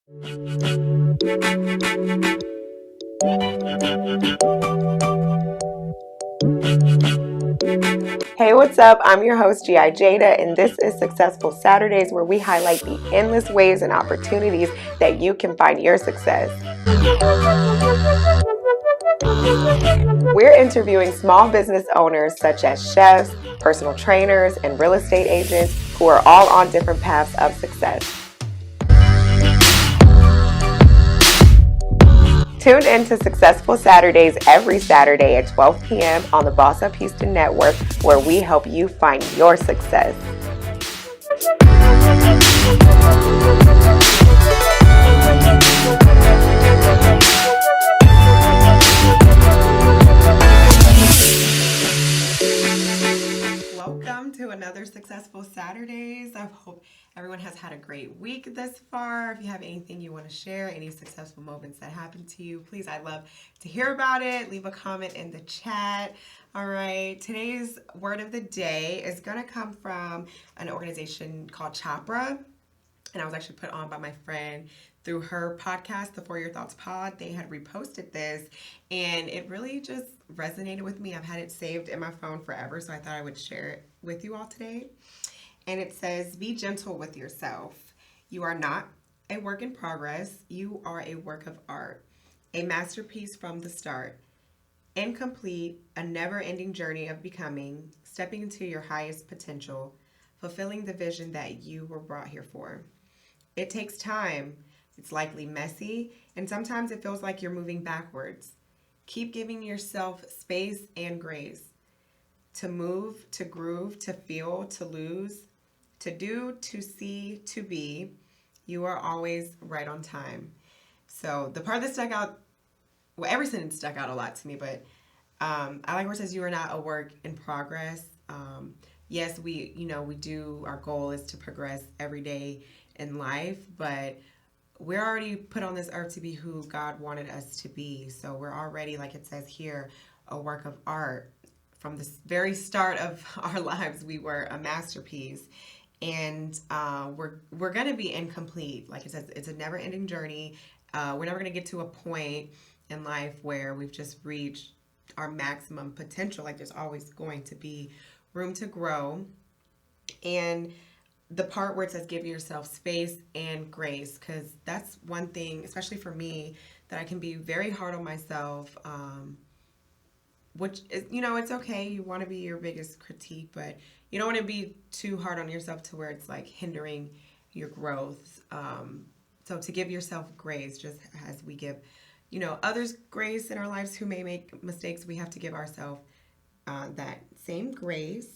Hey, what's up? I'm your host, G.I. Jada, and this is Successful Saturdays, where we highlight the endless ways and opportunities that you can find your success. We're interviewing small business owners such as chefs, personal trainers, and real estate agents who are all on different paths of success. Tune in to Successful Saturdays every Saturday at 12 p.m. on the Boss Up Houston Network, where we help you find your success. Welcome to another Successful Saturdays. I hope everyone has had a great week thus far. If you have anything you want to share, any successful moments that happened to you, please, I'd love to hear about it. Leave a comment in the chat. All right, today's word of the day is going to come from an organization called Chopra. And I was actually put on by my friend through her podcast, the For Your Thoughts Pod. They had reposted this, and it really just resonated with me. I've had it saved in my phone forever, so I thought I would share it with you all today. And it says, be gentle with yourself. You are not a work in progress. You are a work of art, a masterpiece from the start. Incomplete, a never-ending journey of becoming, stepping into your highest potential, fulfilling the vision that you were brought here for. It takes time. It's likely messy, and sometimes it feels like you're moving backwards. Keep giving yourself space and grace to move, to groove, to feel, to lose, to do, to see, to be. You are always right on time. So the part that stuck out, well, every sentence stuck out a lot to me, but I like where it says you are not a work in progress. Yes, we do, our goal is to progress every day in life, but we're already put on this earth to be who God wanted us to be. So we're already, like it says here, a work of art. From the very start of our lives, we were a masterpiece, and we're going to be incomplete. Like it says, it's a never-ending journey. We're never going to get to a point in life where we've just reached our maximum potential. Like there's always going to be room to grow. And the part where it says give yourself space and grace, because that's one thing, especially for me, that I can be very hard on myself, which is, it's okay. You want to be your biggest critique, but you don't want to be too hard on yourself to where it's like hindering your growth. So to give yourself grace, just as we give, others grace in our lives who may make mistakes, we have to give ourselves that same grace.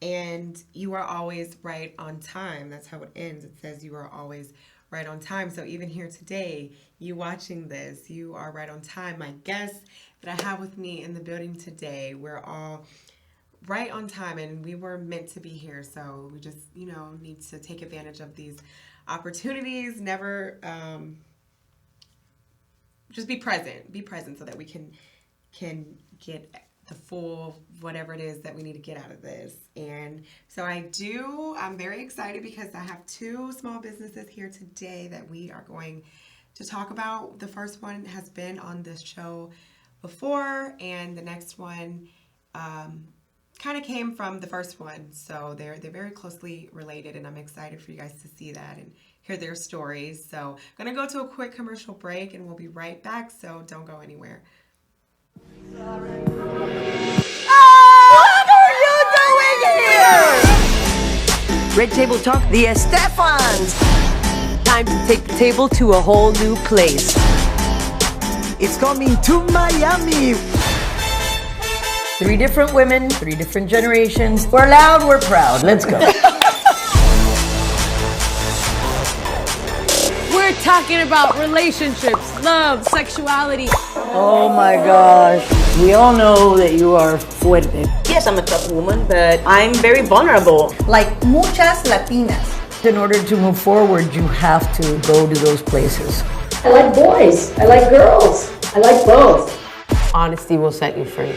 And you are always right on time. That's how it ends. It says you are always right on time. So even here today, you watching this, you are right on time. My guests that I have with me in the building today, we're all right on time, and we were meant to be here. So we just, need to take advantage of these opportunities. Never, just be present so that we can get the full whatever it is that we need to get out of this. And so I'm very excited because I have two small businesses here today that we are going to talk about. The first one has been on this show before, and the next one kind of came from the first one. So they're very closely related, and I'm excited for you guys to see that and hear their stories. So I'm going to go to a quick commercial break, and we'll be right back, so don't go anywhere. What are you doing here? Red Table Talk, the Estefans. Time to take the table to a whole new place. It's coming to Miami. 3 different women, 3 different generations. We're loud, we're proud. Let's go. We're talking about relationships, love, sexuality. Oh my gosh. We all know that you are fuerte. Yes, I'm a tough woman, but I'm very vulnerable. Like muchas Latinas. In order to move forward, you have to go to those places. I like boys. I like girls. I like both. Honesty will set you free.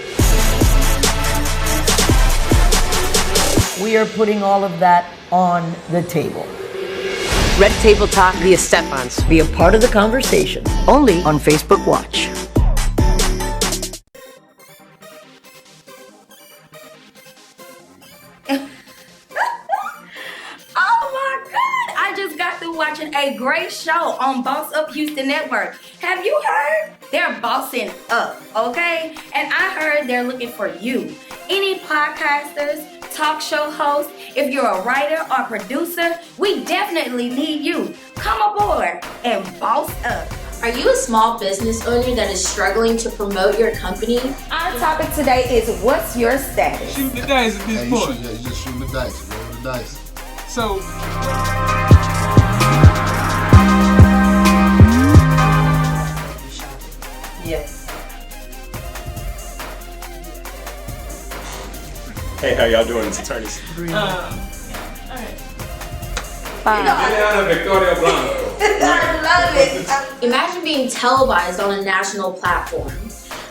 We are putting all of that on the table. Red Table Talk, the Estefans. Be a part of the conversation. Only on Facebook Watch. Oh my God! I just got through watching a great show on Boss Up Houston Network. Have you heard? They're bossing up, okay? And I heard they're looking for you. Any podcasters, talk show hosts, if you're a writer or producer, we definitely need you. Come aboard and boss up. Are you a small business owner that is struggling to promote your company? Our topic today is what's your status? Shoot the dice at this point. You just shoot the dice, roll the dice. So, Yes. Hey, how y'all doing? It's attorneys. I love it. Imagine being televised on a national platform.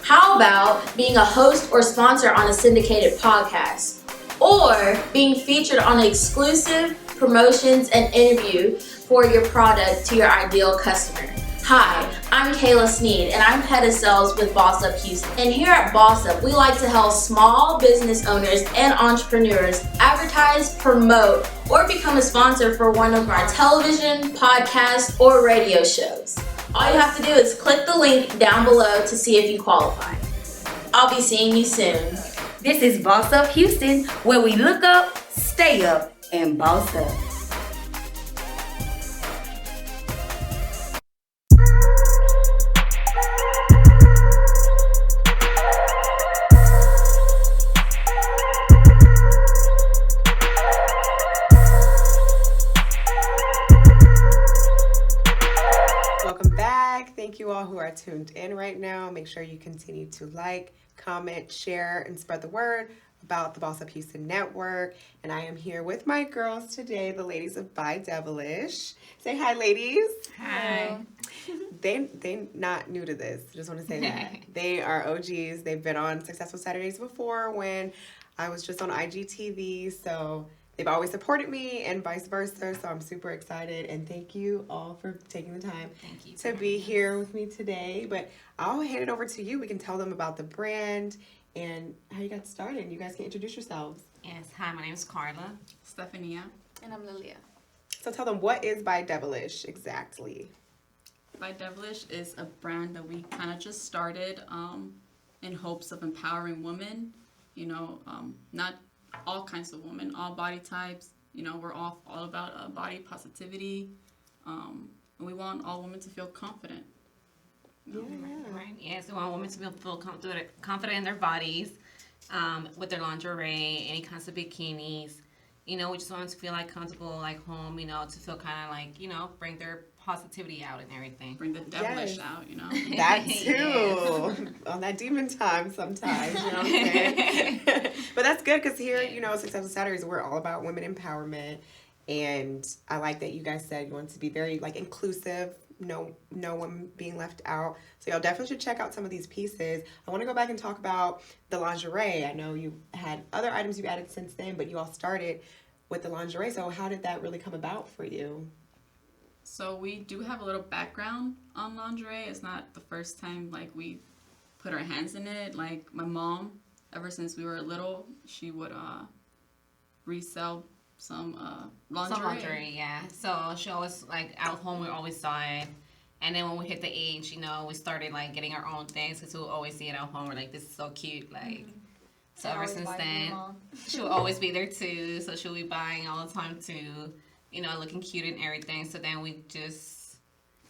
How about being a host or sponsor on a syndicated podcast? Or being featured on exclusive promotions and interview for your product to your ideal customer? Hi, I'm Kayla Sneed, and I'm head of sales with Boss Up Houston. And here at Boss Up, we like to help small business owners and entrepreneurs advertise, promote, or become a sponsor for one of our television, podcast, or radio shows. All you have to do is click the link down below to see if you qualify. I'll be seeing you soon. This is Boss Up Houston, where we look up, stay up, and boss up. Welcome back. Thank you all who are tuned in right now. Make sure you continue to like, comment, share, and spread the word about the Boss Up Houston Network. And I am here with my girls today, the ladies of By Devilish. Say hi, ladies. Hi. They not new to this. Just want to say that. They are OGs. They've been on Successful Saturdays before when I was just on IGTV. So they've always supported me and vice versa. So I'm super excited. And thank you all for taking the time to be here with me today. But I'll hand it over to you. We can tell them about the brand and how you got started. You guys can introduce yourselves. Yes, hi, my name is Carla. Stephania. And I'm Lilia. So tell them, what is By Devilish exactly? By Devilish is a brand that we kind of just started in hopes of empowering women. You know, not all kinds of women, all body types. You know, we're all about body positivity. And we want all women to feel confident. Right. Yes, we want women to feel confident in their bodies, with their lingerie, any kinds of bikinis. You know, we just want them to feel like comfortable, like home. You know, to feel kind of like, you know, bring their positivity out and everything. Bring the devilish out. You know. That too. On that demon time sometimes. You know what I'm saying? But that's good because here, you know, Successful Saturdays, we're all about women empowerment. And I like that you guys said you want to be very like inclusive. No one being left out. So y'all definitely should check out some of these pieces. I want to go back and talk about the lingerie. I know you had other items you added since then, but you all started with the lingerie. So how did that really come about for you? So we do have a little background on lingerie. It's not the first time like we put our hands in it. Like my mom, ever since we were little, she would resell some lingerie. Yeah. So she always, like, at home we always saw it. And then when we hit the age, you know, we started, like, getting our own things because we would always see it at home. We're like, this is so cute. Like, so ever since then, she'll always be there, too. So she'll be buying all the time, too. You know, looking cute and everything. So then we just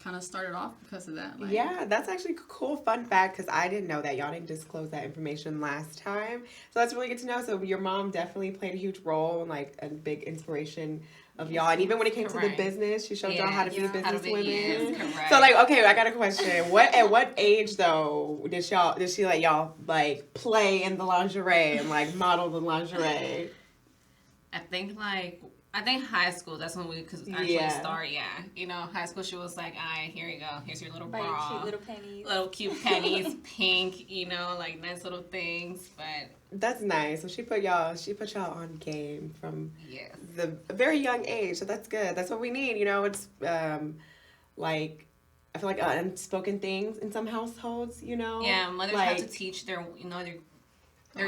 kind of started off because of that. Like, yeah, that's actually a cool fun fact because I didn't know that. Y'all didn't disclose that information last time. So that's really good to know. So your mom definitely played a huge role and like a big inspiration of y'all. And even when it came to the business, she showed y'all how to be business women. So like, okay, I got a question. At what age though did she let y'all like play in the lingerie and like model the lingerie? I think like I think high school, that's when we could actually start, You know, high school, she was like, all right, here you go. Here's your little bra. Cute little panties. Little cute panties, pink, you know, like nice little things. But that's nice. So she put y'all on game from the very young age. So that's good. That's what we need. You know, it's like, I feel like unspoken things in some households, you know? Yeah, mothers have to teach their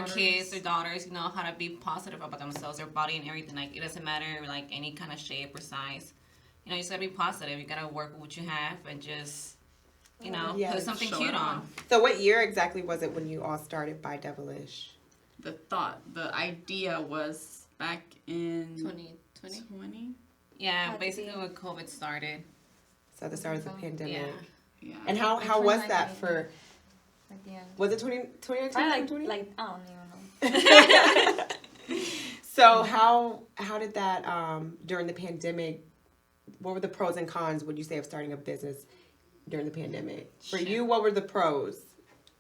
kids, their daughters, you know, how to be positive about themselves, their body and everything. Like, it doesn't matter, like, any kind of shape or size. You know, you just gotta be positive. You gotta work with what you have and just, you know, put something cute on. So what year exactly was it when you all started by Devilish? The idea was back in 2020. Yeah, basically when COVID started. So the start of the pandemic. Yeah. And how was that for... Was it 2019? Like I don't even know. So how did that during the pandemic? What were the pros and cons? Would you say of starting a business during the pandemic? For you, what were the pros?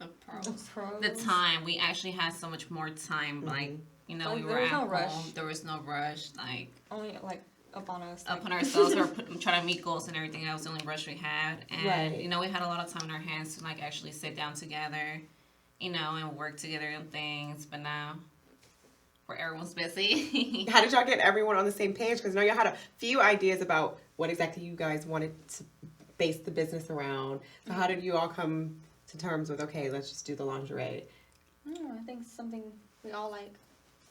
The pros. The time. We actually had so much more time. Like, you know, we were at home. There was no rush. Like only like upon ourselves. We were trying to meet goals and everything. That was the only rush we had. And, you know, we had a lot of time in our hands to, like, actually sit down together, you know, and work together on things. But now, where everyone's busy. How did y'all get everyone on the same page? Because I know y'all had a few ideas about what exactly you guys wanted to base the business around. So how did you all come to terms with, okay, let's just do the lingerie? I think something we all like.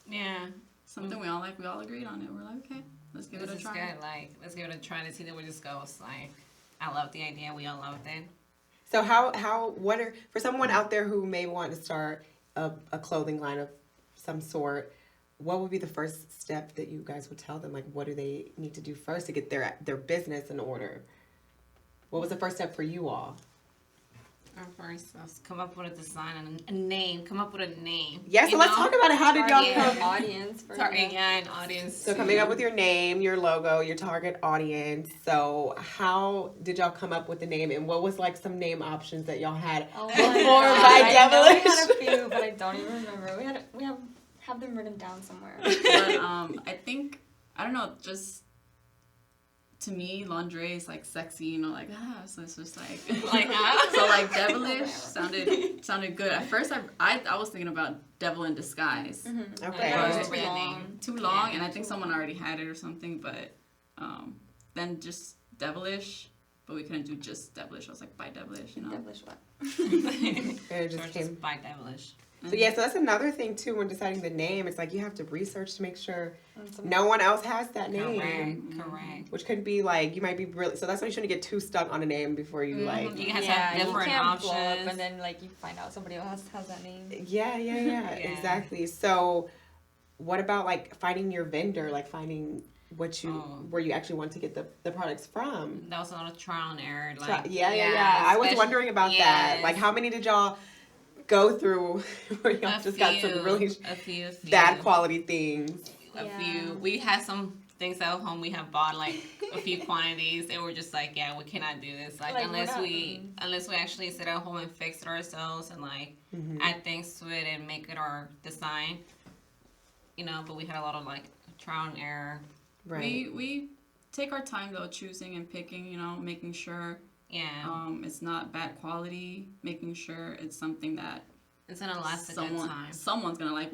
Yeah. Something we all like. We all agreed on it. We're like, okay. Let's give it a try. Good. Like, let's give it a try to see where this goes. Like, I love the idea. We all loved it. So for someone out there who may want to start a clothing line of some sort, what would be the first step that you guys would tell them? Like, what do they need to do first to get their business in order? What was the first step for you all? First, let's come up with a design and a name. Come up with a name. Yeah, so let's talk about it. How did y'all come? Audience. An audience. So coming up with your name, your logo, your target audience. So how did y'all come up with the name, and what was like some name options that y'all had before by Devilish? We had a few, but I don't even remember. We have them written down somewhere. But I think, I don't know, just to me, lingerie is like sexy, you know, like so it's just like so like Devilish sounded good. At first, I was thinking about Devil in Disguise. Okay, but it was too long, and I think someone already had it or something. But then just Devilish, but we couldn't do just Devilish. I was like, by Devilish, you know. Devilish what? It just came by Devilish. So so that's another thing too when deciding the name. It's like you have to research to make sure no one else has that name. Correct. Which could be like you might be really. So that's why you shouldn't get too stuck on a name before you like. You guys have different options, and then like you find out somebody else has that name. Yeah, exactly. So, what about like finding your vendor? Like finding where you actually want to get the products from. That was a lot of trial and error. Like I was wondering about that. Like how many did y'all go through where y'all just got some really bad quality things? A few. We had some things at home. We have bought like a few quantities, and we're just like, we cannot do this. Like unless we actually sit at home and fix it ourselves and like add things to it and make it our design. You know, but we had a lot of like trial and error. Right. We take our time though, choosing and picking. You know, making sure. It's not bad quality. Making sure it's something that it's gonna last a good time. Someone's gonna like.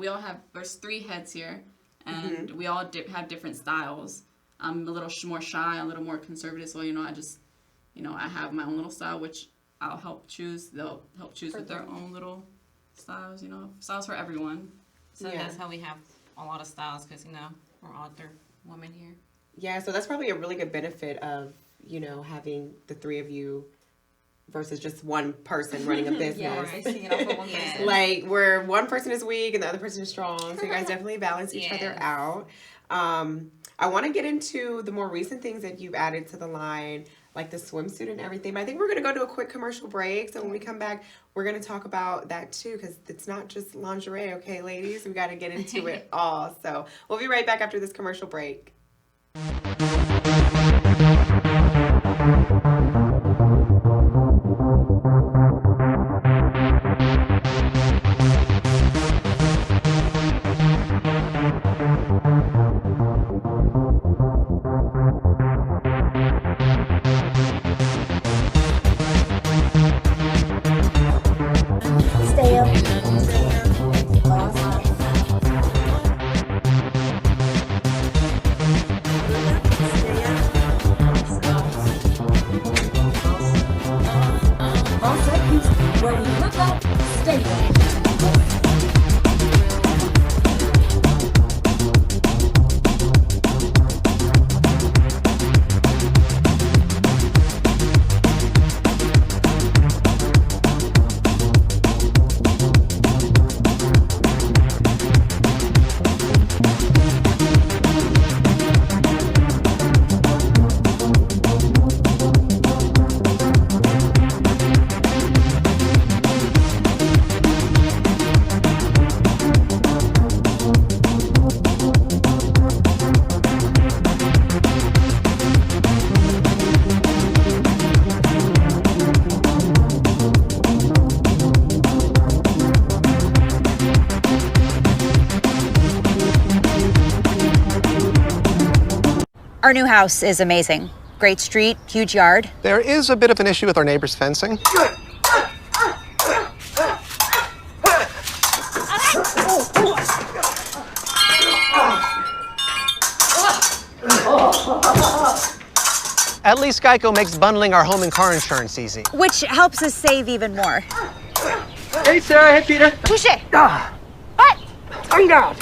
There's 3 heads here, and we all have different styles. I'm a little more shy, a little more conservative. So I have my own little style, which I'll help choose. They'll help choose with their own little styles. You know, styles for everyone. So that's how we have a lot of styles because we're all 3 women here. Yeah, so that's probably a really good benefit of having the 3 of you versus just one person running a business. Like where one person is weak and the other person is strong. So you guys definitely balance each other out. I want to get into the more recent things that you've added to the line, like the swimsuit and everything. But I think we're going to go to a quick commercial break. So when we come back, we're going to talk about that too, because it's not just lingerie, okay, ladies? We got to get into it all. So we'll be right back after this commercial break. Our new house is amazing. Great street, huge yard. There is a bit of an issue with our neighbor's fencing. At least Geico makes bundling our home and car insurance easy. Which helps us save even more. Hey, Sarah. Hey, Peter. Touche. What? I'm down.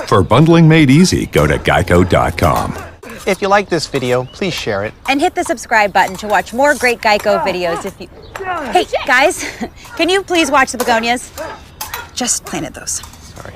For bundling made easy, go to geico.com. If you like this video, please share it. And hit the subscribe button to watch more great Geico videos if you... Hey, guys, can you please watch the begonias? Just planted those. Sorry.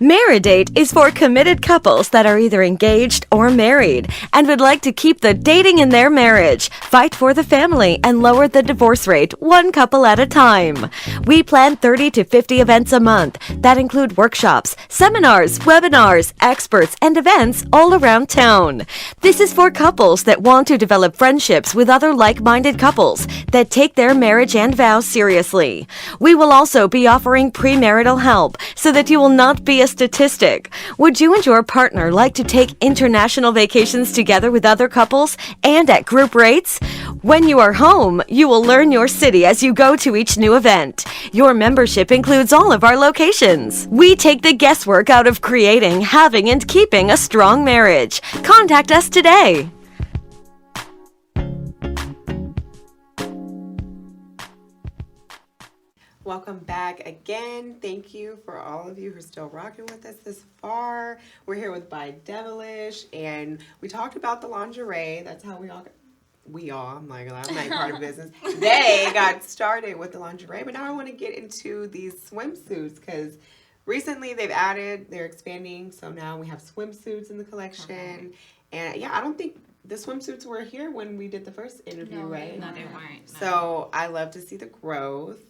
Maridate is for committed couples that are either engaged or married and would like to keep the dating in their marriage, fight for the family, and lower the divorce rate one couple at a time. We plan 30 to 50 events a month that include workshops, seminars, webinars, experts, and events all around town. This is for couples that want to develop friendships with other like-minded couples that take their marriage and vows seriously. We will also be offering premarital help so that you will not be a statistic. Would you and your partner like to take international vacations together with other couples and at group rates? When you are home, you will learn your city as you go to each new event. Your membership includes all of our locations. We take the guesswork out of creating, having, and keeping a strong marriage. Contact us today. Welcome back again. Thank you for all of you who are still rocking with us this far. We're here with By Devilish, and we talked about the lingerie. That's how I'm like, I'm not part of business. They got started with the lingerie, but now I want to get into these swimsuits because recently they're expanding. So now we have swimsuits in the collection. And yeah, I don't think the swimsuits were here when we did the first interview, right? No, they weren't. No. So I love to see the growth.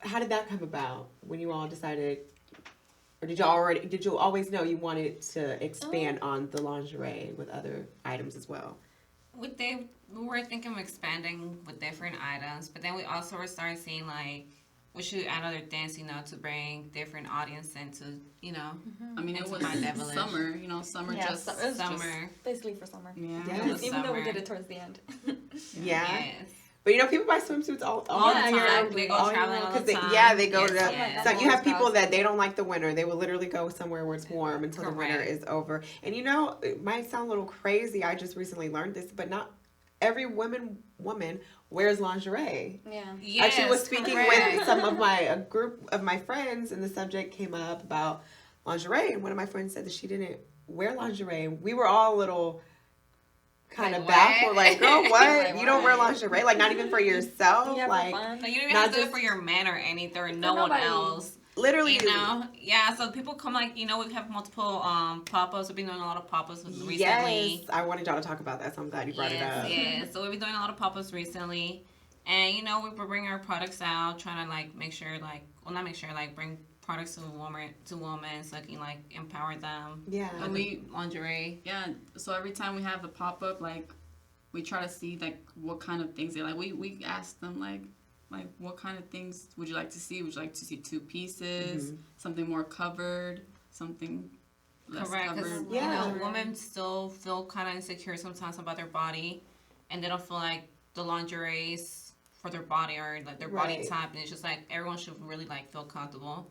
How did that come about when you all decided, or did you always know you wanted to expand on the lingerie with other items as well? We were thinking of expanding with different items, but then we also were starting seeing like we should add other things, to bring different audience into, I mean, it was summer, summer. Basically for summer. Yeah. Yes. Even though we did it towards the end. Yeah. Yes. But people buy swimsuits all the time. They go traveling all the time. Yeah, they go to. Yes. So you have people that they don't like the winter. They will literally go somewhere where it's warm until the winter is over. And it might sound a little crazy. I just recently learned this, but not every woman wears lingerie. Yeah. Yes, I actually was speaking with some of a group of my friends, and the subject came up about lingerie, and one of my friends said that she didn't wear lingerie. And we were all a little kind of baffled, like, girl, what? You don't wear lingerie? Like, not even for yourself? Yeah, like, you don't even have to do it for your man or anything, or no one else. Literally. Yeah, so people come we have multiple pop-ups. We've been doing a lot of pop-ups recently. Yes, I wanted y'all to talk about that, so I'm glad you brought it up. Yeah, so we've been doing a lot of pop-ups recently. And, we bring our products out, trying to, make sure, bring products to women so I can empower them. Yeah. And lingerie. Yeah. So every time we have a pop up, we try to see what kind of things they like. We ask them like what kind of things would you like to see? Would you like to see 2 pieces, something more covered, something less covered? Because women still feel kind of insecure sometimes about their body, and they don't feel like the lingerie's for their body or their body type, and it's just everyone should really feel comfortable.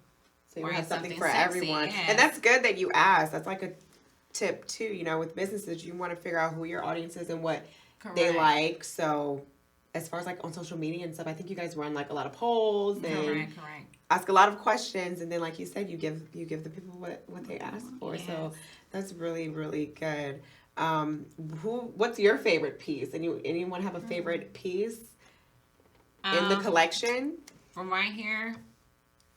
So you have something for sexy, everyone. yes. And that's good that you asked. That's a tip too, with businesses. You want to figure out who your audience is and what they like. So as far as like on social media and stuff, I think you guys run like a lot of polls and Correct. ask a lot of questions, and then like you said, you give the people what they ask for. Yes. So that's really, really good. What's your favorite piece? Anyone have a favorite piece in the collection? From right here,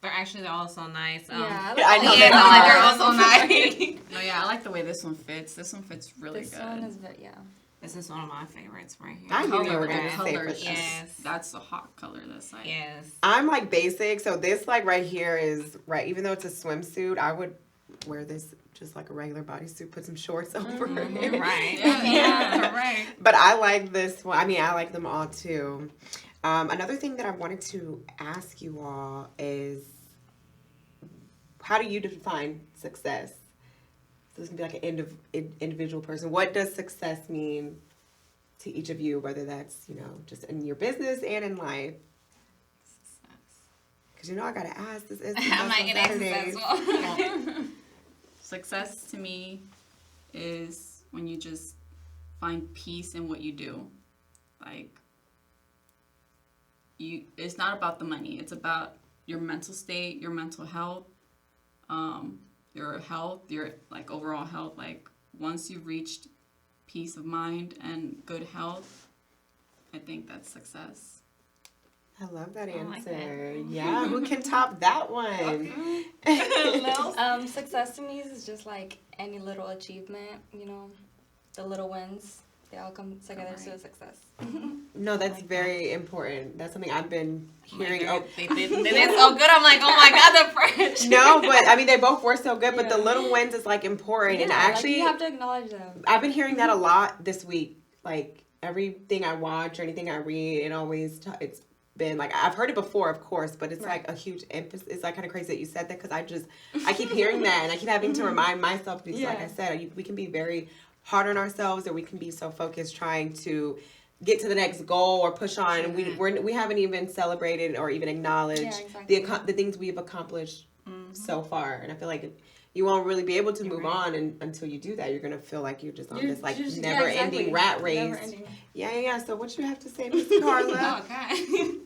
they're all so nice. Yeah, I know they're all so nice. No, yeah, I like the way this one fits. This one fits really This good. one is This is one of my favorites right here. I knew you were The going to say for colors, sure. Yes. That's a hot color. That's like Yes. I'm like basic, so this like right here is right. Even though it's a swimsuit, I would wear this just like a regular bodysuit, put some shorts over it. Right. Yeah. Right. But I like this one. I mean, I like them all too. Another thing that I wanted to ask you all is, how do you define success? So this can be like an individual person. What does success mean to each of you, whether that's, just in your business and in life? Because I got to ask, this is I'm not getting Well, success to me is when you just find peace in what you do. Like, it's not about the money. It's about your mental state, your mental health, your like overall health. Like, once you've reached peace of mind and good health, I think that's success. I love that answer. like that. Yeah, who can top that one? Success to me is just like any little achievement, the little wins. They all come together to a success. No, that's very important. That's something I've been hearing. They did so good. I'm like, oh my God, the French. No, but I mean, they both were so good, but the little wins is like important. Yeah, and actually, you have to acknowledge them. I've been hearing that a lot this week. Like, everything I watch or anything I read, it's been like, I've heard it before, of course, but it's like a huge emphasis. It's like kind of crazy that you said that, because I keep hearing that, and I keep having to remind myself, because like I said, we can be very hard on ourselves, or we can be so focused trying to get to the next goal or push on, and we haven't even celebrated or even acknowledged the things we've accomplished so far. And I feel like you won't really be able to move on until you do that. You're gonna feel like you're just on this like never-ending rat race. Yeah. So what you have to say, Miss Carla? Okay.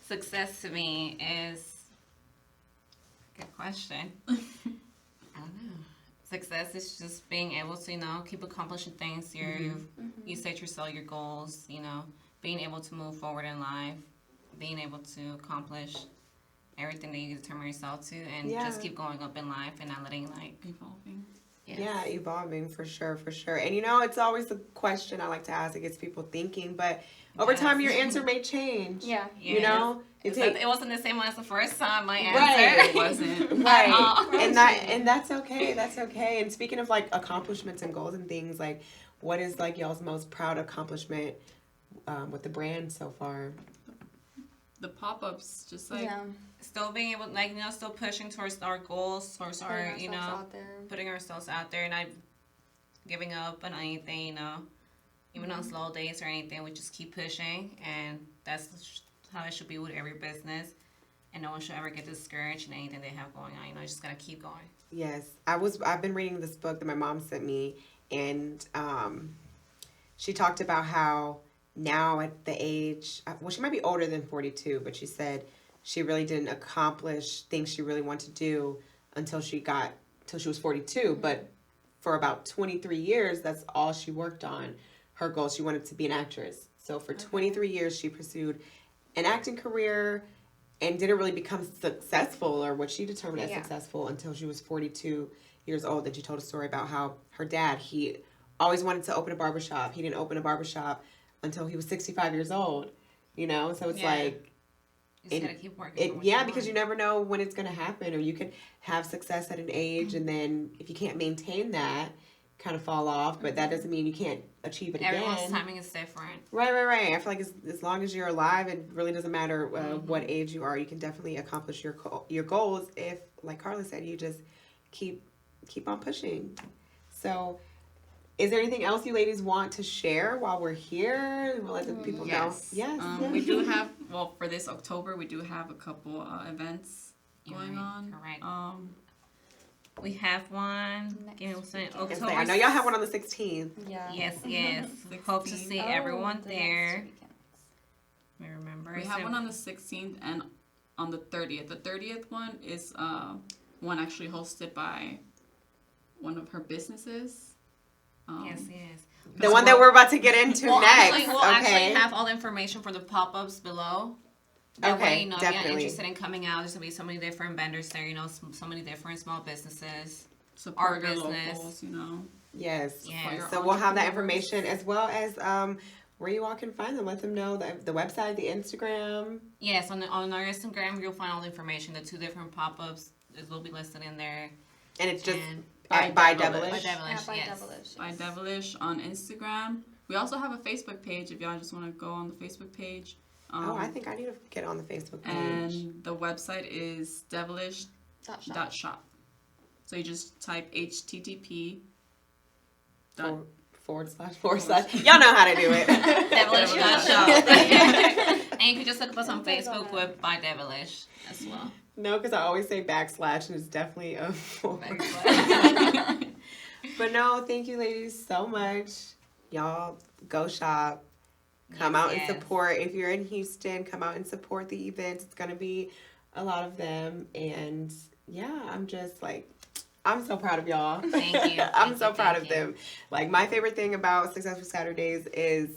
Success to me is, good question. I don't know. Success is just being able to, keep accomplishing things. You set yourself your goals, being able to move forward in life, being able to accomplish everything that you determine yourself to, and just keep going up in life and not letting evolving. Yes. Yeah, evolving for sure. And it's always a question I like to ask. It gets people thinking, but over time your answer may change. Yeah. It wasn't the same as the first time my answer. Right. It wasn't. Right. And that's okay. That's okay. And speaking of like accomplishments and goals and things, like, what is like y'all's most proud accomplishment with the brand so far? The pop-ups, just like still being able, still pushing towards our goals, towards our, putting ourselves out there, and not giving up on anything, even on slow days or anything. We just keep pushing, and that's how it should be with every business. And no one should ever get discouraged in anything they have going on. You just gotta keep going. Yes, I've been reading this book that my mom sent me, and she talked about how now at the age, well, she might be older than 42, but she said she really didn't accomplish things she really wanted to do until she was 42. But for about 23 years, that's all she worked on. Her goal, she wanted to be an actress. So for 23 years, she pursued an acting career and didn't really become successful, or what she determined as successful, until she was 42 years old. And she told a story about how her dad, he always wanted to open a barbershop. He didn't open a barbershop until he was 65 years old, so it's like, you just gotta keep working. Because you never know when it's going to happen, or you could have success at an age, and then if you can't maintain that, kind of fall off, but that doesn't mean you can't achieve it again. Everyone's timing is different. Right. I feel like as long as you're alive, it really doesn't matter what age you are. You can definitely accomplish your goals if, like Carla said, you just keep on pushing. So, is there anything else you ladies want to share while we're here? We'll let the people know. Yes. We do have, for this October, we do have a couple events going on. Correct. We have one. October. I know y'all have one on the 16th. Yeah. Yes. We hope to see everyone there. We have one on the 16th and on the 30th. The 30th one is one actually hosted by one of her businesses. Yes. The one that we're about to get into next. We'll actually have all the information for the pop-ups below. That way, you know, if you're interested in coming out, there's going to be so many different vendors there, you know, so many different small businesses. Support our locals, you know. Yes. So we'll have that information as well as where you all can find them. Let them know the website, the Instagram. Yes, on our Instagram, you'll find all the information. The 2 different pop-ups will be listed in there. And it's just by Devilish. By Devilish on Instagram. We also have a Facebook page if y'all just want to go on the Facebook page. I think I need to get on the Facebook page. And the website is devilish.shop. So you just type http forward slash. Y'all know how to do it. Devilish.shop. And you can just look us on Facebook with By Devilish as well. No, because I always say backslash, and it's definitely a forward. But no, thank you, ladies, so much. Y'all go shop. Come out and support. If you're in Houston, come out and support the events. It's going to be a lot of them. And yeah, I'm just like, I'm so proud of y'all. Thank you. I'm so proud of them. Like, my favorite thing about Successful Saturdays is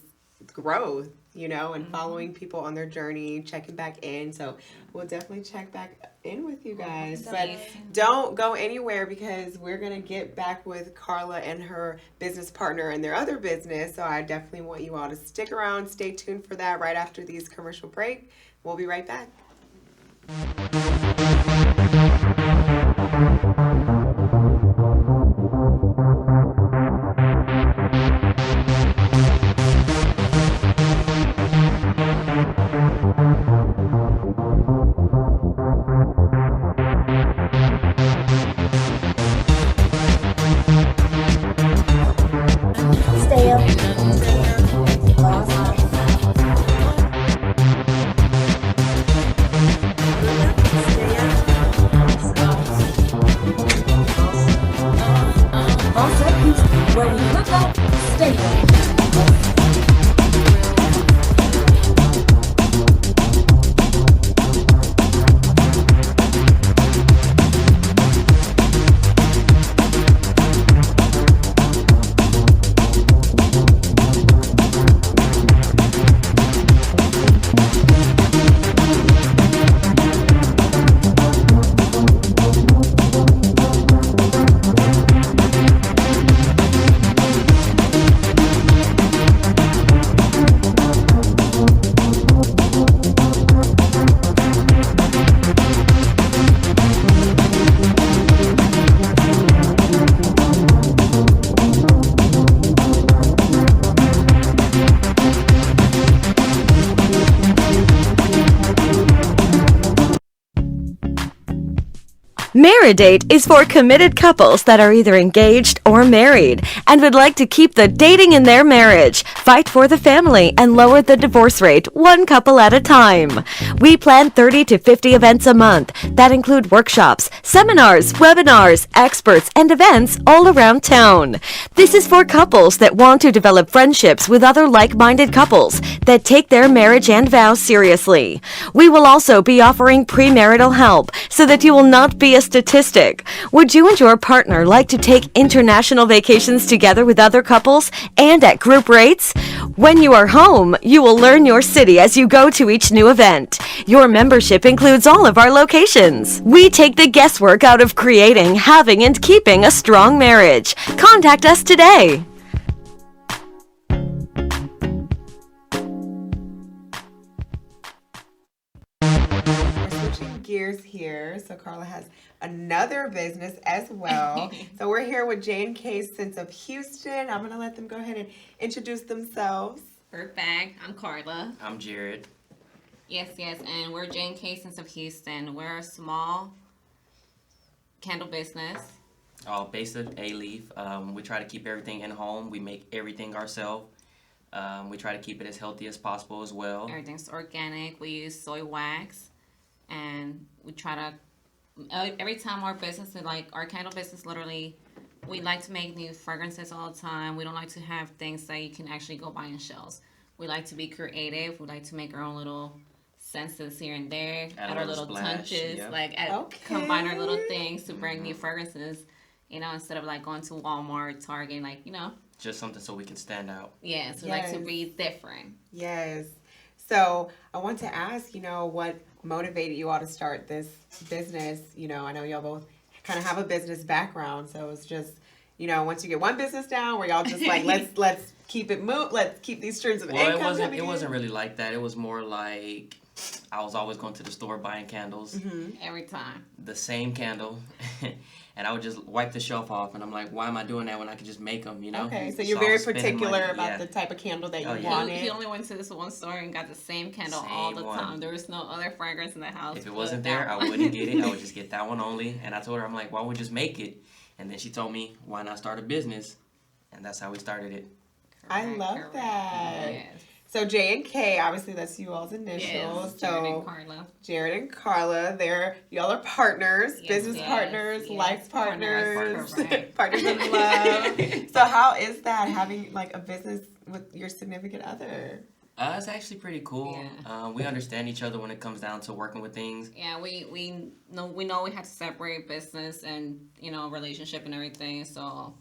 growth, you know, and following people on their journey, checking back in. So we'll definitely check back in with you guys. But don't go anywhere, because we're going to get back with Carla and her business partner and their other business. So I definitely want you all to stick around. Stay tuned for that right after these commercial break. We'll be right back. Stay up. Where we look up, stay up. Marriedate is for committed couples that are either engaged or married and would like to keep the dating in their marriage, fight for the family, and lower the divorce rate one couple at a time. We plan 30 to 50 events a month that include workshops, seminars, webinars, experts, and events all around town. This is for couples that want to develop friendships with other like-minded couples that take their marriage and vows seriously. We will also be offering premarital help so that you will not be a statistic. Would you and your partner like to take international vacations together with other couples and at group rates? When you are home, you will learn your city as you go to each new event. Your membership includes all of our locations. We take the guesswork out of creating, having, and keeping a strong marriage. Contact us today. We're switching gears here. So Carla has another business as well. So we're here with J&K Sense of Houston. I'm going to let them go ahead and introduce themselves. Perfect. I'm Carla. I'm Jared. Yes, and we're J&K Sense of Houston. We're a small candle business. All based at A-Leaf. We try to keep everything in home. We make everything ourselves. We try to keep it as healthy as possible as well. Everything's organic. We use soy wax, and we try to, every time our business, like our candle business, literally, we like to make new fragrances all the time. We don't like to have things that you can actually go buy in shelves. We like to be creative. We like to make our own little senses here and there, Add a add our little little splash, touches, yep. like combine our little things to bring new fragrances. You know, instead of like going to Walmart, Target, like, you know. Just something so we can stand out. Yeah, so like to be different. Yes. So I want to ask, you know, what motivated you all to start this business? You know, I know y'all both kind of have a business background, so it's just, you know, once you get one business down, where y'all just like, let's keep it let's keep these streams of income. It wasn't really like that. It was more like I was always going to the store buying candles. Every time. The same candle. And I would just wipe the shelf off, and I'm like, why am I doing that when I could just make them, you know? Okay, so you're very particular about the type of candle that you wanted. He only went to this one store and got the same candle all the time. There was no other fragrance in the house. If it wasn't there, I wouldn't get it. I would just get that one only. And I told her, I'm like, why don't we just make it? And then she told me, why not start a business? And that's how we started it. I love that. Yes. So J&K, obviously that's you all's initials. Yes, so Jared and Carla. Jared and Carla, y'all are partners, business partners, life partners, partners in love. So how is that, having like a business with your significant other? It's actually pretty cool. Yeah. We understand each other when it comes down to working with things. Yeah, we know we have to separate business and, you know, relationship and everything. So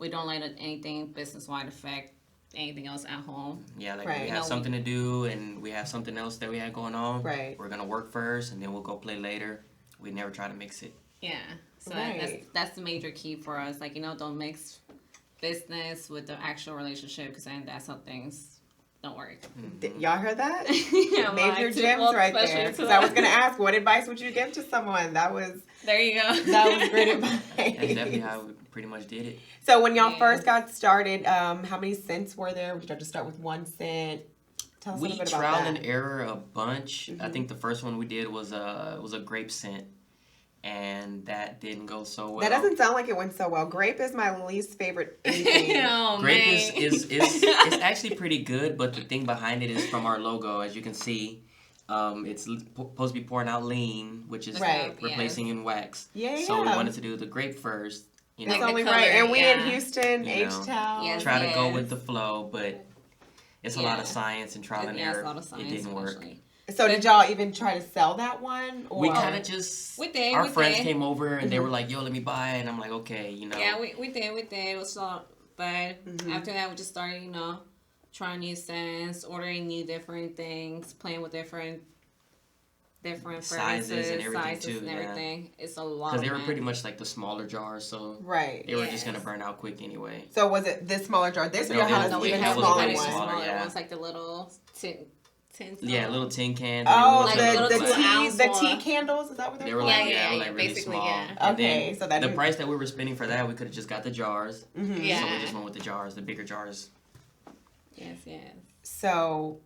we don't let anything business-wide affect anything else at home. Yeah, like we have something to do and we have something else that we have going on. Right. We're gonna work first and then we'll go play later. We never try to mix it. Yeah. So that's the major key for us. Like, you know, don't mix business with the actual relationship, because then that's how things don't work. Y'all heard that? Yeah, major gems right there. Because I was gonna ask, what advice would you give to someone? There you go. That was great advice. That's definitely how we pretty much did it. So when y'all first got started, how many scents were there? Did y'all just start with one scent? Tell us a little bit about that. We trial and error a bunch. I think the first one we did was a grape scent, and that didn't go so well. That doesn't sound like it went so well. Grape is my least favorite anything. Grape is it's actually pretty good, but the thing behind it is from our logo, as you can see. It's supposed to be pouring out lean, which is replacing in wax. So we wanted to do the grape first. You know, that's only right. And we in Houston, H-Town. Try to go with the flow, but it's a lot of science and trial and error. A lot of science, it didn't work. So did y'all even try to sell that one? Or? We kind of just, our friends came over and they were like, yo, let me buy it. And I'm like, okay, you know. Yeah, we did. It was so, but after that, we just started, you know, trying new scents, ordering new different things, playing with different sizes and everything too. It's a lot. Because they were pretty much like the smaller jars, so they were just gonna burn out quick anyway. So was it this smaller jar? This no, we had smaller ones, like the little tin. Yeah, little tin cans. Oh, the tea candles. Is that what they were like? Yeah, like really basically, small. yeah. Okay, so that the price that we were spending for that, we could have just got the jars. Yeah. So we just went with the jars, the bigger jars. Yes. So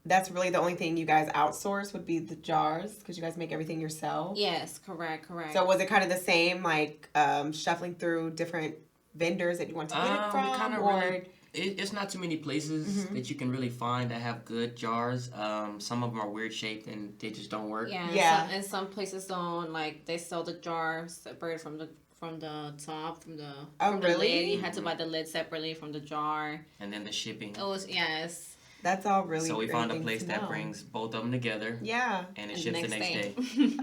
that's really the only thing you guys outsource would be the jars, because you guys make everything yourself? Yes, correct. So was it kind of the same, like shuffling through different vendors that you want to get it from? It's not too many places that you can really find that have good jars. Some of them are weird shaped and they just don't work. Yeah. And some places don't, like, they sell the jar separated from the top, from the lid. You had to buy the lid separately from the jar. And then the shipping. It was, yes. That's all really. So we found a place that brings both of them together. Yeah. And it ships the next day.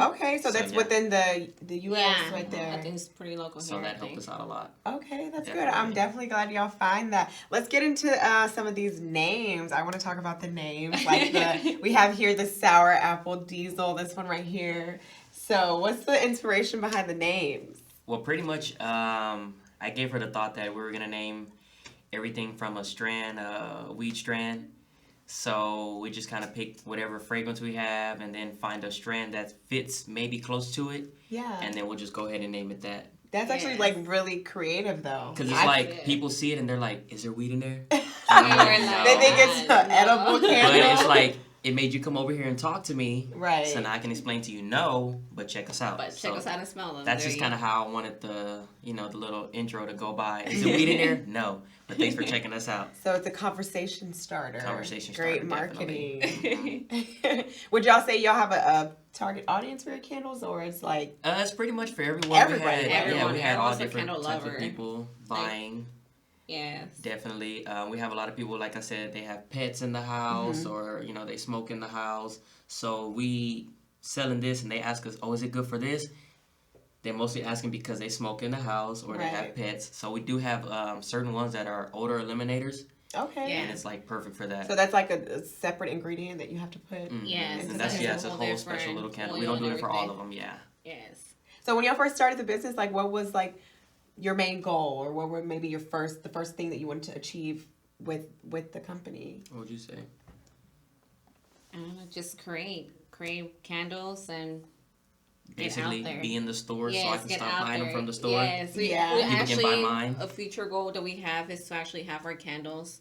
Okay, so that's within the U.S. right there. I think it's pretty local here. So that helped us out a lot. Okay, that's good. I'm definitely glad y'all find that. Let's get into some of these names. I want to talk about the names. Like we have here the Sour Apple Diesel. This one right here. So what's the inspiration behind the names? Well, pretty much, I gave her the thought that we were gonna name everything from a strand, a weed strand. So we just kind of picked whatever fragrance we have and then find a strand that fits maybe close to it. Yeah. And then we'll just go ahead and name it that. That's actually like really creative though. Because it's like people see it and they're like, is there weed in there? They think it's an edible candle. But it's like, it made you come over here and talk to me. Right. So now I can explain to you, no, but check us out. But check us out and smell them. That's just kind of how I wanted the little intro to go by. Is there weed in there? No. But thanks for checking us out. So it's a conversation starter. Great marketing. Would y'all say y'all have a target audience for your candles, or it's like? It's pretty much for everyone. Everybody. We had all different types of people buying. Yes. Definitely. We have a lot of people, like I said, they have pets in the house or, you know, they smoke in the house. So we selling this and they ask us, oh, is it good for this? They're mostly asking because they smoke in the house or they have pets. So we do have certain ones that are odor eliminators. Okay. And it's like perfect for that. So that's like a separate ingredient that you have to put. Yes. And that's it's a whole special little candle. We don't do it for all of them. Yeah. Yes. So when y'all first started the business, like what was like your main goal, or what were maybe the first thing that you wanted to achieve with the company? What would you say? I don't know, just create candles and basically get out there. Be in the store so I can get stop out buying there. them from the store. Yes, we People actually, can buy mine. a future goal that we have is to actually have our candles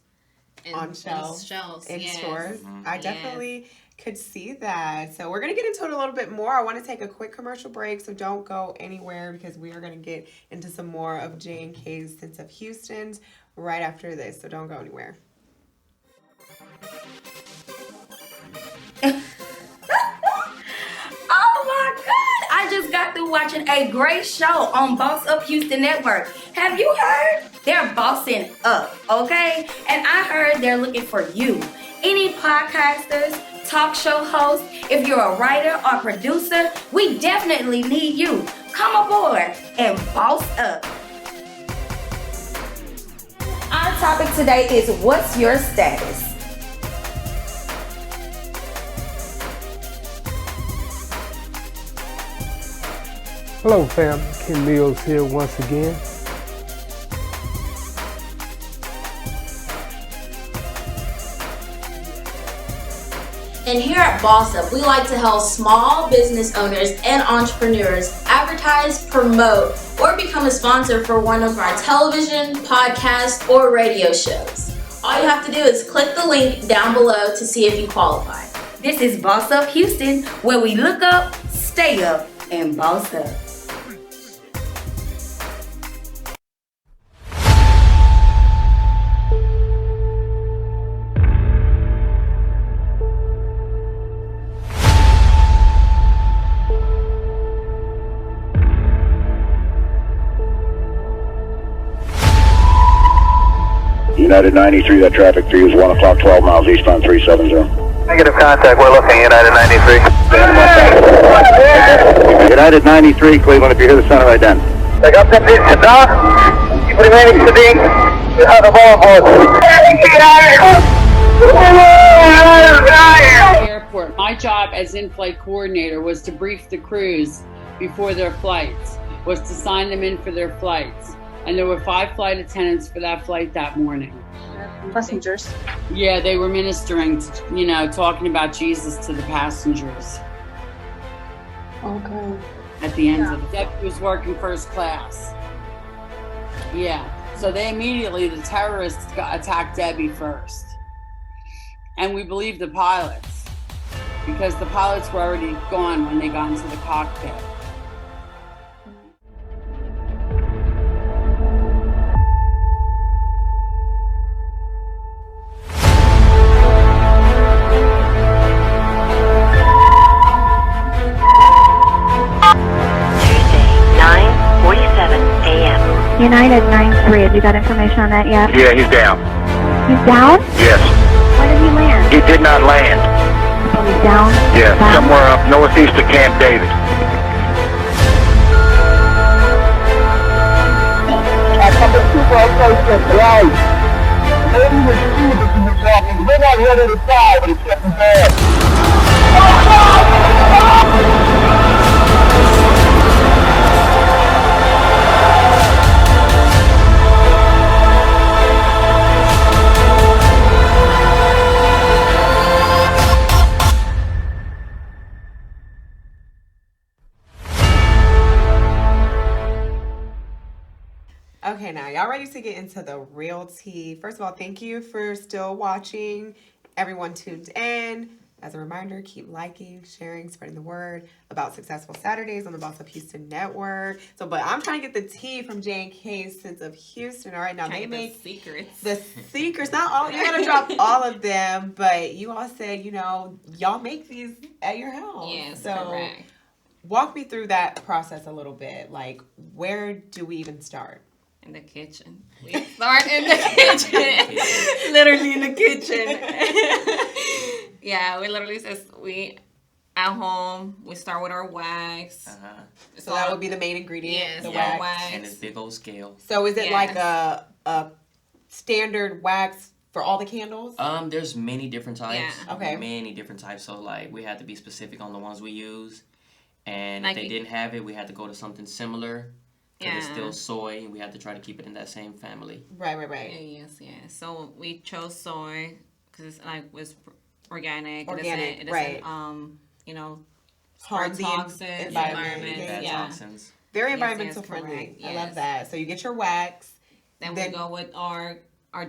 on shelves in stores. I definitely could see that. So we're going to get into it a little bit more. I want to take a quick commercial break, so don't go anywhere because we are going to get into some more of J&K's Sense of Houston's right after this. So don't go anywhere. Oh my God! I just got through watching a great show on Boss Up Houston Network. Have you heard? They're bossing up, okay? And I heard they're looking for you. Any podcasters, talk show hosts, if you're a writer or producer, we definitely need you. Come aboard and boss up. Our topic today is what's your status? Hello fam, Ken Mills here once again. And here at Boss Up, we like to help small business owners and entrepreneurs advertise, promote, or become a sponsor for one of our television, podcast, or radio shows. All you have to do is click the link down below to see if you qualify. This is Boss Up Houston, where we look up, stay up, and boss up. United 93, that traffic 3 is 1 o'clock, 12 miles eastbound 370. Negative contact, we're looking, United 93. United 93, Cleveland, if you hear the center identity. Take up that distance now. Keep remaining steady. You have the ball Airport. My job as in-flight coordinator was to brief the crews before their flights, was to sign them in for their flights. And there were 5 flight attendants for that flight that morning. Passengers? Yeah, they were ministering, you know, talking about Jesus to the passengers. Okay. At the end of it. Debbie was working first class. Yeah. So they immediately, the terrorists attacked Debbie first. And we believe the pilots, because the pilots were already gone when they got into the cockpit. United 93, have you got information on that yet? Yeah, he's down. He's down? Yes. Where did he land? He did not land. So he's down? Yeah, somewhere up northeast of Camp David. Right. Maybe the students in the walking. We're not ready to die, but it's getting bad. Okay, now y'all ready to get into the real tea. First of all, thank you for still watching. Everyone tuned in. As a reminder, keep liking, sharing, spreading the word about Successful Saturdays on the Boss Up Houston Network. So, but I'm trying to get the tea from J&K's Sense of Houston. All right, now they make secrets. The secrets, not all, you gotta drop all of them, but you all said, you know, y'all make these at your house. Yes, so correct. walk me through that process a little bit. Like, where do we even start? In the kitchen. We start in the kitchen. Literally in the kitchen. Yeah, we literally at home, we start with our wax. So that would be the main ingredient. Yes, the wax. And this big old scale. So is it like a standard wax for all the candles? There's many different types. Yeah. Okay. Many different types. So like we had to be specific on the ones we use. And like if they didn't have it, we had to go to something similar. Yeah. It's still soy, and we had to try to keep it in that same family. Right. Yeah, yes. So we chose soy because it was organic. It doesn't right. You know, harm the toxins, environment. Bad toxins. Very environmental friendly. Yes. I love that. So you get your wax. Then we go with our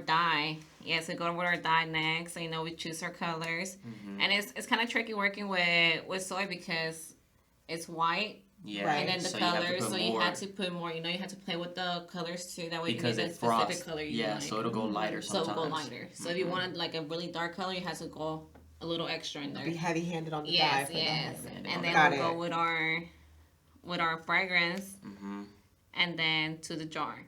dye. Yes, we go with our dye next. So we choose our colors, and it's kind of tricky working with soy because it's white. Yeah. And then the so colors, you have to put more. You have to play with the colors too. That way because you get it the frosts. specific color you like. So it'll go lighter sometimes. So it'll go lighter. So if you wanted like a really dark color, you have to go a little extra in there. Be heavy-handed on the dye. Yes. And then we'll go with our fragrance, and then to the jar.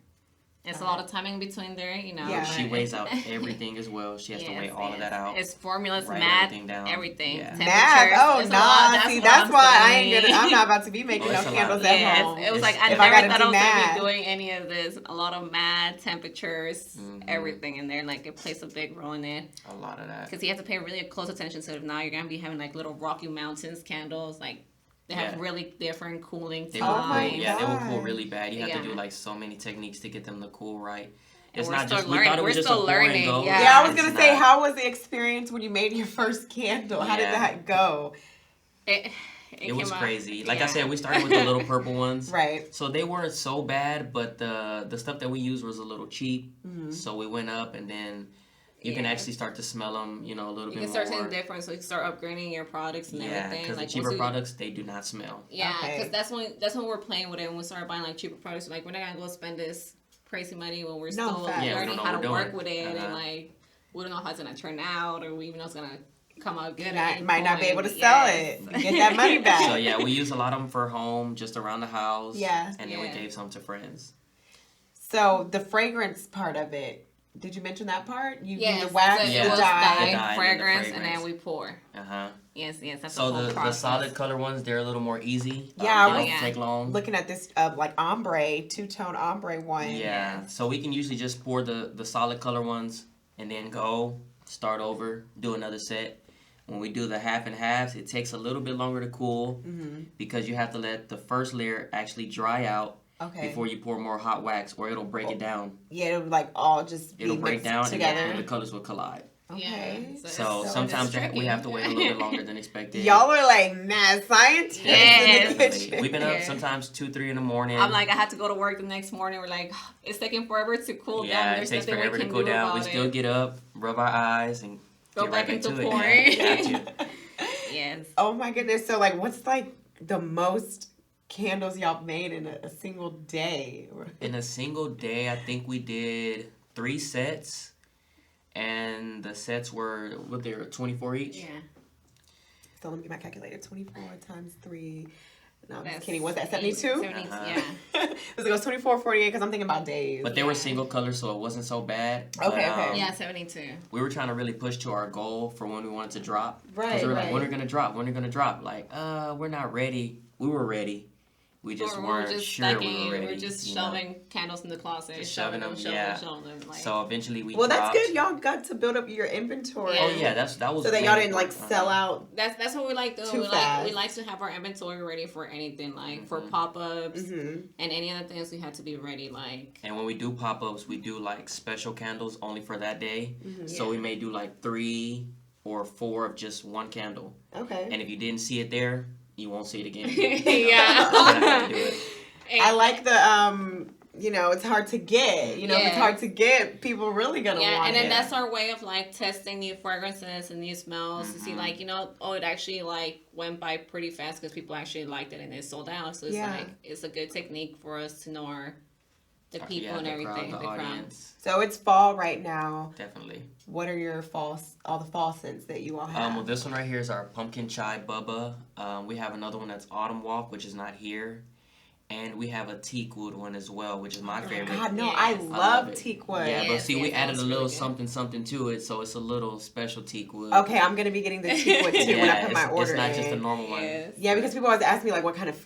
It's a lot of time in between there, Yeah. She weighs out everything as well. She has to weigh all of that out. It's formulas, write math, everything down. everything. Yeah. Math? Oh, nah. See, that's why I'm not about to be making no candles at home. It was like I never thought I was going to be doing any of this. A lot of math, temperatures, everything in there. Like, it plays a big role in it. A lot of that. Because you have to pay really close attention to it. Now you're going to be having, like, little Rocky Mountains candles, like, they have really different cooling times. They will cool really bad. You have to do like so many techniques to get them to cool right. It's not just learning. We thought it was just a pour and go. Yeah, I was gonna say, how was the experience when you made your first candle? How did that go? It was crazy. Like I said, we started with the little purple ones. Right. So they weren't so bad, but the stuff that we used was a little cheap. So we went up, and then you can actually start to smell them, a little bit more. You can start seeing the difference, so you start upgrading your products and everything. Yeah, because like the cheaper products, they do not smell. Yeah, because that's when we're playing with it. When we started buying like cheaper products, we're like, we're not gonna go spend this crazy money when we're still learning how to work with it, and like we don't know how it's gonna turn out, or we even know it's gonna come out good. Might not be able to sell it. Get that money back. So yeah, we use a lot of them for home, just around the house. Yeah, and then we gave some to friends. So the fragrance part of it. Did you mention that part? You do the wax, the dye, fragrance, and then we pour. Yes, that's so the whole process. The solid color ones, they're a little more easy. Yeah, they don't take long. Looking at this like ombre, two-tone ombre one. Yeah, so we can usually just pour the solid color ones and then start over, do another set. When we do the half and halves, it takes a little bit longer to cool because you have to let the first layer actually dry out. Before you pour more hot wax, or it'll break it down. Yeah, it'll like all just it'll break down together, and the colors will collide. Okay. So sometimes we have to wait a little bit longer than expected. Y'all are like mad scientists in the kitchen. We've been up sometimes 2-3 in the morning. I'm like, I had to go to work the next morning. We're like, it's taking forever to cool down. Yeah, There's it takes nothing forever we to can cool do down. We about still it. get up, rub our eyes, and go get back right into it. pouring. Yes. Oh my goodness. So like, what's like the most candles y'all made in a single day? In a single day, I think we did 3 sets, and the sets were 24 each. Yeah. So let me get my calculator. 24 times 3. No, I'm just kidding. Was that 72? 72, yeah. It was 24, 48 because I'm thinking about days. But they were single color, so it wasn't so bad. Okay. Yeah, 72. We were trying to really push to our goal for when we wanted to drop. Right. Because we were like, when are we going to drop? When are we going to drop? Like, we're not ready. We were ready. We just weren't sure we were ready. We're just shoving candles in the closet. Just shoving them. Like. So eventually we Well, dropped. that's good. Y'all got to build up your inventory. Yeah. Oh, yeah. That was so that y'all didn't like sell out. That's what we like doing. We like to have our inventory ready for anything, like for pop-ups and any other things. We had to be ready, like. And when we do pop-ups, we do like special candles only for that day. So we may do like 3 or 4 of just one candle. Okay. And if you didn't see it there, you won't see it again. Yeah. I like the it's hard to get. If it's hard to get, people really gonna want it. Yeah, and then that's our way of like testing new fragrances and new smells to see like it actually like went by pretty fast because people actually liked it and it sold out. So it's like it's a good technique for us to know the people and everything, the crowd. So it's fall right now. Definitely. What are your all the fall scents that you all have? Well, this one right here is our pumpkin chai bubba. We have another one that's autumn walk, which is not here. And we have a teak wood one as well, which is my favorite. God, no, I love teak wood. Yeah, but see, we added a little something to it, so it's a little special teak wood. Okay, I'm gonna be getting the teak wood too when I put my order in. It's not just a normal one. Yeah, because people always ask me like what kind of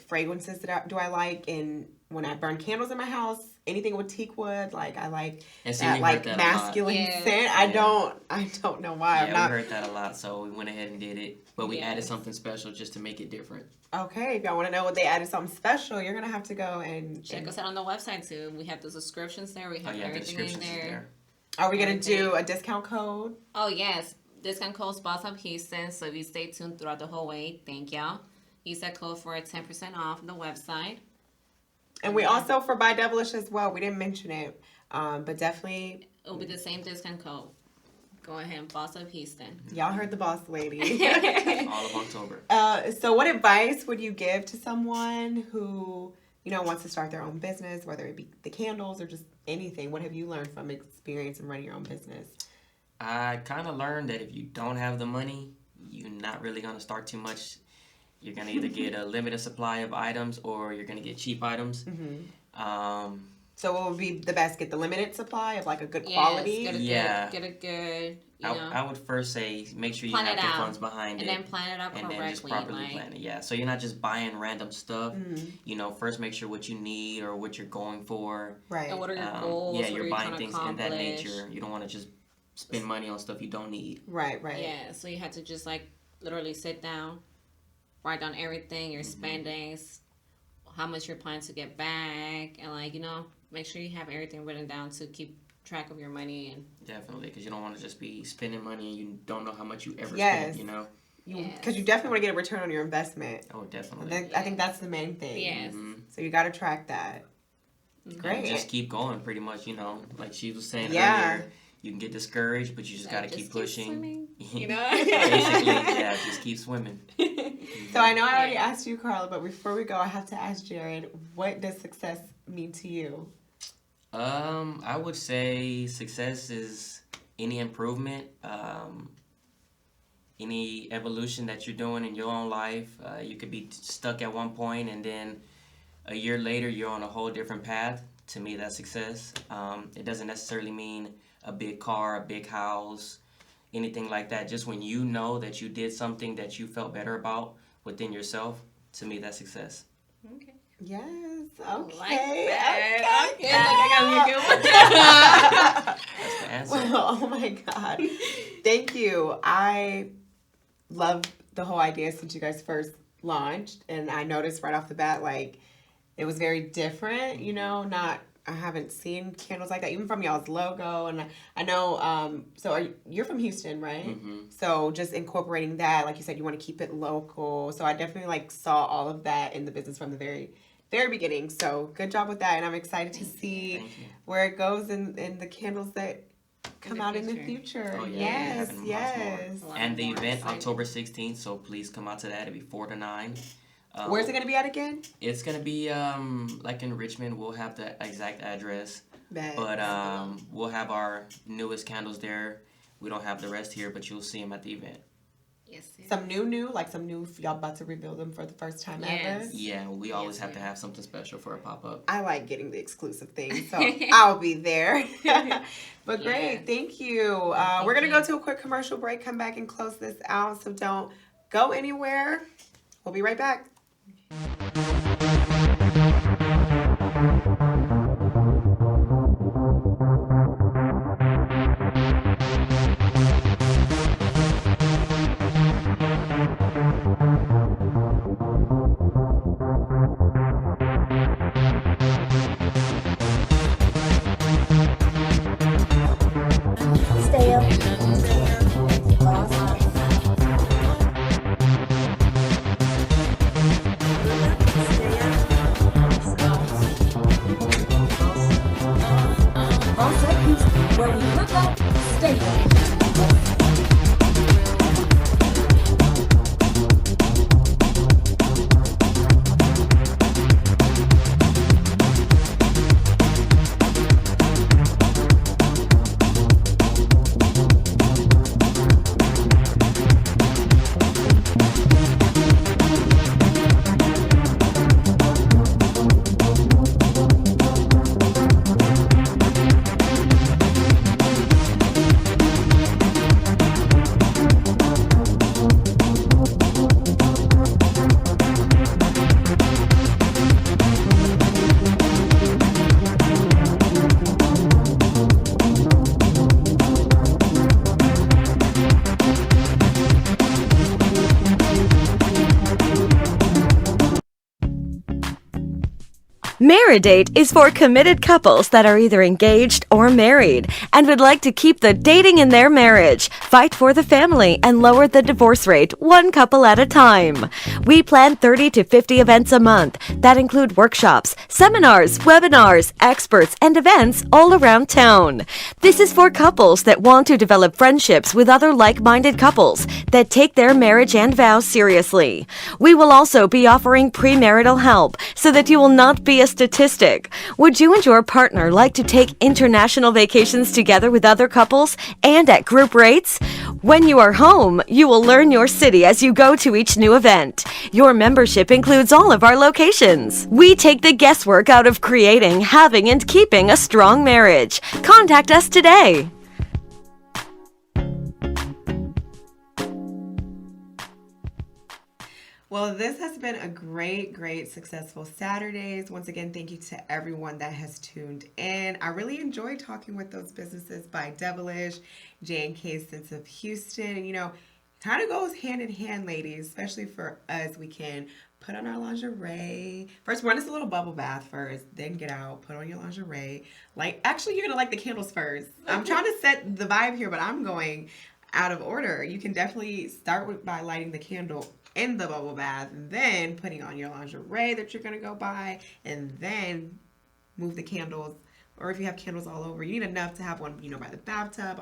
fragrances do I like, and when I burn candles in my house, anything with teak wood, like I like that like masculine scent. I don't know why. Yeah, we heard that a lot, so we went ahead and did it. But we added something special just to make it different. Okay, if y'all want to know what they added something special, you're gonna have to go and check us out on the website too. We have the subscriptions there. We have everything in there. Are we gonna do a discount code? Oh yes, discount code Boss Up Houston. So if you stay tuned throughout the whole way, thank y'all. Use that code for a 10% off the website. And we also for By Devilish as well. We didn't mention it, but definitely it'll be the same discount code. Go ahead and Boss Up Houston. Y'all heard the boss lady. All of October. So what advice would you give to someone who, wants to start their own business, whether it be the candles or just anything? What have you learned from experience in running your own business? I kind of learned that if you don't have the money, you're not really going to start too much. You're going to either get a limited supply of items or you're going to get cheap items. Mm-hmm. So what would be the best? Get the limited supply of like a good quality? Get a good, I would first say make sure you have the funds behind it. And then plan it out correctly. And then just properly plan it, yeah. So you're not just buying random stuff. Mm-hmm. First make sure what you need or what you're going for. Right. And what are your goals? Yeah, you're buying things in that nature. You don't want to just spend money on stuff you don't need. Right. Yeah, so you have to just literally sit down, write down everything, your spendings, how much you're planning to get back, and make sure you have everything written down to keep track of your money. And definitely, because you don't want to just be spending money and you don't know how much you ever spend, Because you definitely want to get a return on your investment. Oh, definitely. I think that's the main thing. Yes. Mm-hmm. So you got to track that. Great. And just keep going, pretty much, like she was saying earlier. You can get discouraged, but you just got to keep pushing. Basically, just keep swimming. So I know I already asked you, Carla, but before we go, I have to ask Jared, what does success mean to you? I would say success is any improvement, any evolution that you're doing in your own life. You could be stuck at one point and then a year later you're on a whole different path. To me, that's success. It doesn't necessarily mean a big car, a big house, anything like that. Just when you know that you did something that you felt better about within yourself, to me, that's success. Okay. Yes. Okay. Okay. I That's the answer. Well, oh my God. Thank you. I love the whole idea since you guys first launched, and I noticed right off the bat, it was very different, I haven't seen candles like that, even from y'all's logo. And I know, you're from Houston, right? Mm-hmm. So just incorporating that, like you said, you want to keep it local. So I definitely saw all of that in the business from the very, very beginning. So good job with that. And I'm excited to see where it goes in the candles that come out in the future. Oh, yeah. Yes. And the event, October 16th, so please come out to that. It'll be 4 to 9. Where's it going to be at again? It's going to be in Richmond. We'll have the exact address. But we'll have our newest candles there. We don't have the rest here, but you'll see them at the event. Yes. Some new, y'all about to reveal them for the first time ever? Yeah, we always have to have something special for a pop-up. I like getting the exclusive things, so I'll be there. But great, thank you. We're going to go to a quick commercial break, come back and close this out, so don't go anywhere. We'll be right back. Stay up. Where we look up, stay up. Married is for committed couples that are either engaged or married and would like to keep the dating in their marriage, fight for the family, and lower the divorce rate one couple at a time. We plan 30 to 50 events a month that include workshops, seminars, webinars, experts, and events all around town. This is for couples that want to develop friendships with other like-minded couples that take their marriage and vows seriously. We will also be offering premarital help so that you will not be a statistic. Would you and your partner like to take international vacations together with other couples and at group rates? When you are home, you will learn your city as you go to each new event. Your membership includes all of our locations. We take the guesswork out of creating, having, and keeping a strong marriage. Contact us today. Well, this has been a great, successful Saturdays. Once again, thank you to everyone that has tuned in. I really enjoyed talking with those businesses by Devilish, J&K Sense of Houston. And, you know, kind of goes hand in hand, ladies, especially for us. We can put on our lingerie. First, run us a little bubble bath first, then get out, put on your lingerie. Actually, you're going to like the candles first. I'm trying to set the vibe here, but I'm going out of order. You can definitely start by lighting the candle in the bubble bath, and then putting on your lingerie that you're going to go buy, and then move the candles. Or if you have candles all over, you need enough to have one, you know, by the bathtub,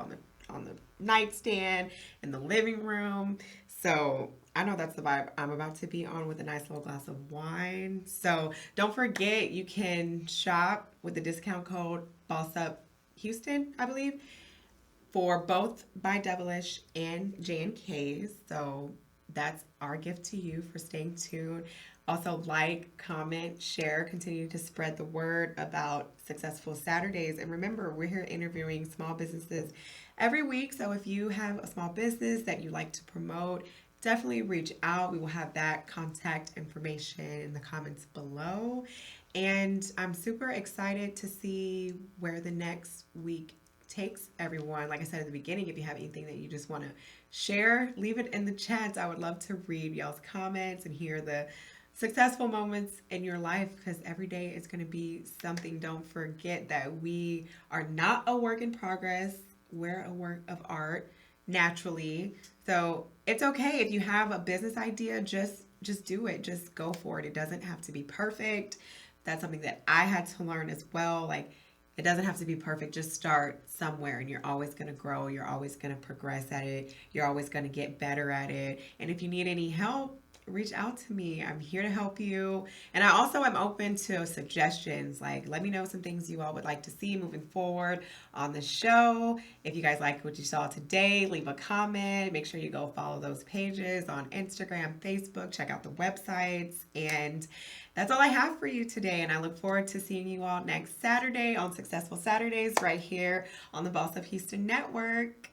on the nightstand, in the living room. So I know that's the vibe I'm about to be on, with a nice little glass of wine. So don't forget, you can shop with the discount code BOSSUPHouston, I believe, for both by Devilish and J&K. So that's our gift to you for staying tuned. Also, like, comment, share, continue to spread the word about Successful Saturdays. And remember, we're here interviewing small businesses every week. So if you have a small business that you like to promote, definitely reach out. We will have that contact information in the comments below. And I'm super excited to see where the next week takes everyone. Like I said at the beginning, if you have anything that you just want to share, leave it in the chats. I would love to read y'all's comments and hear the successful moments in your life, because every day is going to be something. Don't forget that we are not a work in progress. We're a work of art naturally. So it's okay if you have a business idea, just do it. Just go for it. It doesn't have to be perfect. That's something that I had to learn as well. Like, it doesn't have to be perfect. Just start somewhere, and you're always going to grow. You're always going to progress at it. You're always going to get better at it. And if you need any help, reach out to me. I'm here to help you. And I also am open to suggestions. Like, let me know some things you all would like to see moving forward on the show. If you guys like what you saw today, leave a comment. Make sure you go follow those pages on Instagram, Facebook. Check out the websites. And that's all I have for you today, and I look forward to seeing you all next Saturday on Successful Saturdays right here on the Boss Up Houston Network.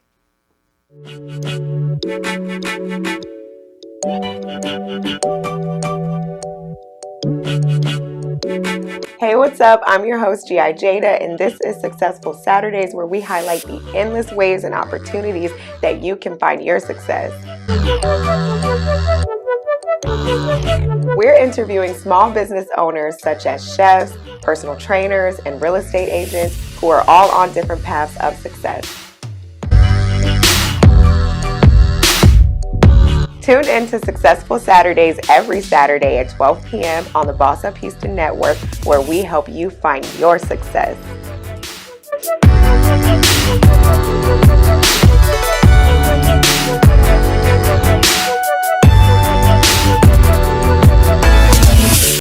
Hey, what's up? I'm your host, G.I. Jada, and this is Successful Saturdays, where we highlight the endless ways and opportunities that you can find your success. We're interviewing small business owners such as chefs, personal trainers, and real estate agents who are all on different paths of success. Tune in to Successful Saturdays every Saturday at 12 p.m. on the Boss Up Houston Network, where we help you find your success.